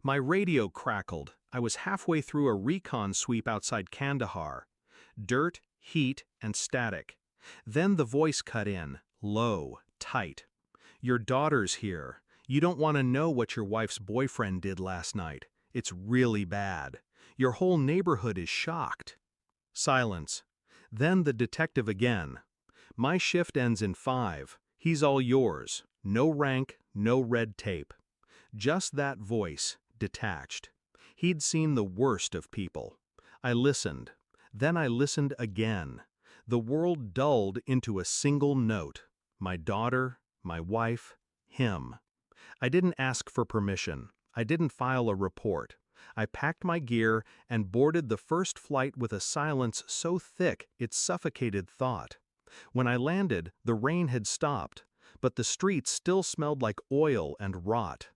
My radio crackled. I was halfway through a recon sweep outside Kandahar. Dirt, heat, and static. Then the voice cut in, low, tight. "Your daughter's here. You don't want to know what your wife's boyfriend did last night. It's really bad. Your whole neighborhood is shocked." Silence. Then the detective again. "My shift ends in 5. He's all yours. No rank, no red tape." Just that voice, detached. He'd seen the worst of people. I listened. Then I listened again. The world dulled into a single note. My daughter, my wife, him. I didn't ask for permission. I didn't file a report. I packed my gear and boarded the first flight with a silence so thick it suffocated thought. When I landed, the rain had stopped, but the streets still smelled like oil and rot.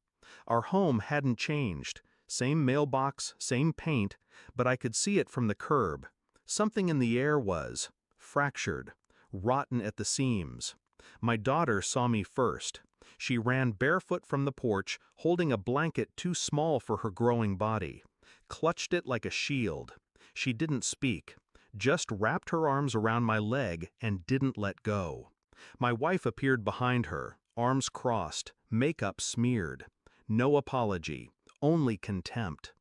Our home hadn't changed. Same mailbox, same paint, but I could see it from the curb. Something in the air was fractured, rotten at the seams. My daughter saw me first. She ran barefoot from the porch, holding a blanket too small for her growing body, clutched it like a shield. She didn't speak, just wrapped her arms around my leg and didn't let go. My wife appeared behind her, arms crossed, makeup smeared. No apology, only contempt.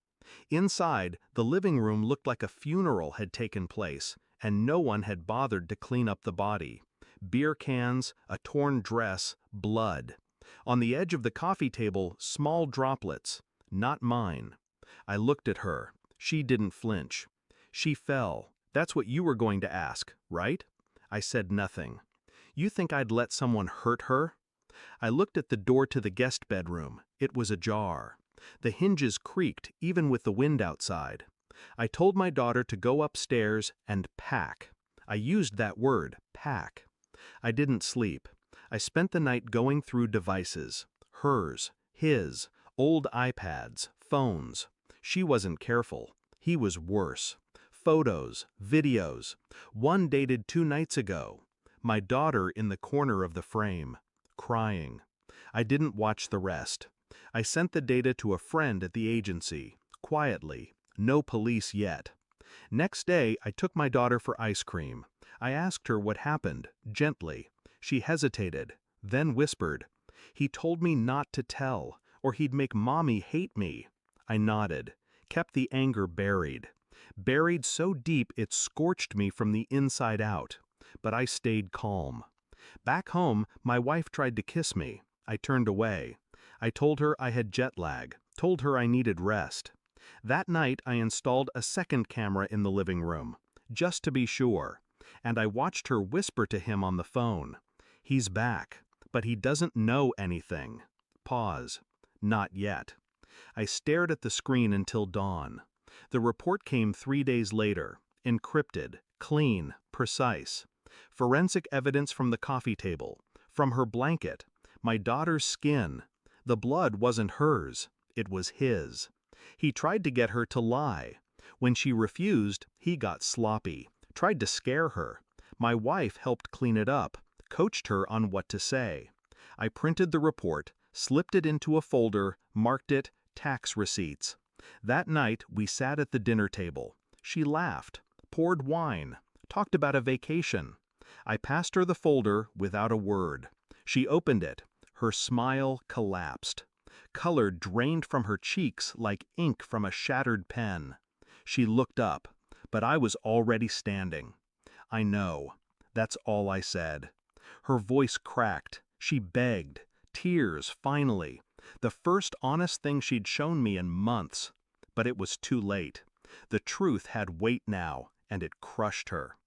Inside, the living room looked like a funeral had taken place, and no one had bothered to clean up the body. Beer cans, a torn dress, blood. On the edge of the coffee table, small droplets. Not mine. I looked at her. She didn't flinch. "She fell. That's what you were going to ask, right?" I said nothing. "You think I'd let someone hurt her?" I looked at the door to the guest bedroom. It was ajar. The hinges creaked even with the wind outside. I told my daughter to go upstairs and pack. I used that word, pack. I didn't sleep. I spent the night going through devices. Hers, his, old iPads, phones. She wasn't careful. He was worse. Photos, videos. One dated 2 nights ago. My daughter in the corner of the frame, crying. I didn't watch the rest. I sent the data to a friend at the agency, quietly. No police yet. Next day, I took my daughter for ice cream. I asked her what happened, gently. She hesitated, then whispered, "He told me not to tell, or he'd make Mommy hate me." I nodded, kept the anger buried. Buried so deep it scorched me from the inside out. But I stayed calm. Back home, my wife tried to kiss me. I turned away. I told her I had jet lag, told her I needed rest. That night I installed a second camera in the living room, just to be sure, and I watched her whisper to him on the phone. "He's back, but he doesn't know anything." Pause. Not yet. I stared at the screen until dawn. The report came 3 days later, encrypted, clean, precise. Forensic evidence from the coffee table, from her blanket, my daughter's skin. The blood wasn't hers, it was his. He tried to get her to lie. When she refused, he got sloppy, tried to scare her. My wife helped clean it up, coached her on what to say. I printed the report, slipped it into a folder, marked it tax receipts. That night we sat at the dinner table. She laughed, poured wine, talked about a vacation. I passed her the folder without a word. She opened it. Her smile collapsed. Color drained from her cheeks like ink from a shattered pen. She looked up, but I was already standing. "I know." That's all I said. Her voice cracked. She begged. Tears, finally. The first honest thing she'd shown me in months. But it was too late. The truth had weight now, and it crushed her.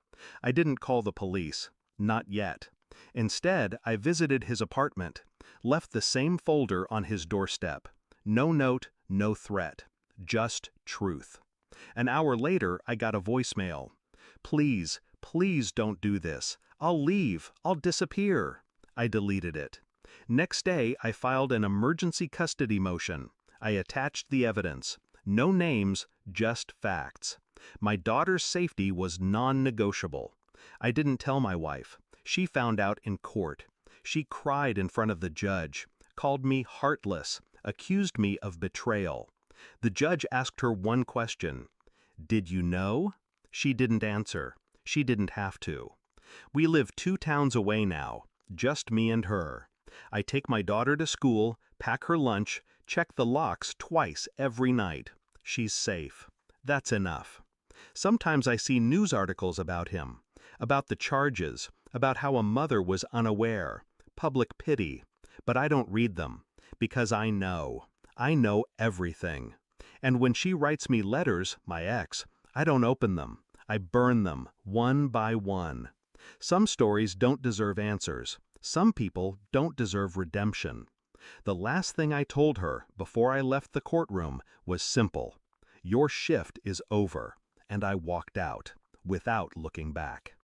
I didn't call the police. Not yet. Instead, I visited his apartment, left the same folder on his doorstep. No note, no threat. Just truth. An hour later, I got a voicemail. "Please, please don't do this. I'll leave. I'll disappear." I deleted it. Next day, I filed an emergency custody motion. I attached the evidence. No names, just facts. My daughter's safety was non-negotiable. I didn't tell my wife. She found out in court. She cried in front of the judge, called me heartless, accused me of betrayal. The judge asked her one question. Did you know? She didn't answer. She didn't have to. We live 2 towns away now, just me and her. I take my daughter to school, pack her lunch, check the locks twice every night. She's safe. That's enough. Sometimes I see news articles about him, about the charges, about how a mother was unaware, public pity, but I don't read them, because I know everything. And when she writes me letters, my ex, I don't open them. I burn them, one by one. Some stories don't deserve answers. Some people don't deserve redemption. The last thing I told her before I left the courtroom was simple. Your shift is over. And I walked out, without looking back.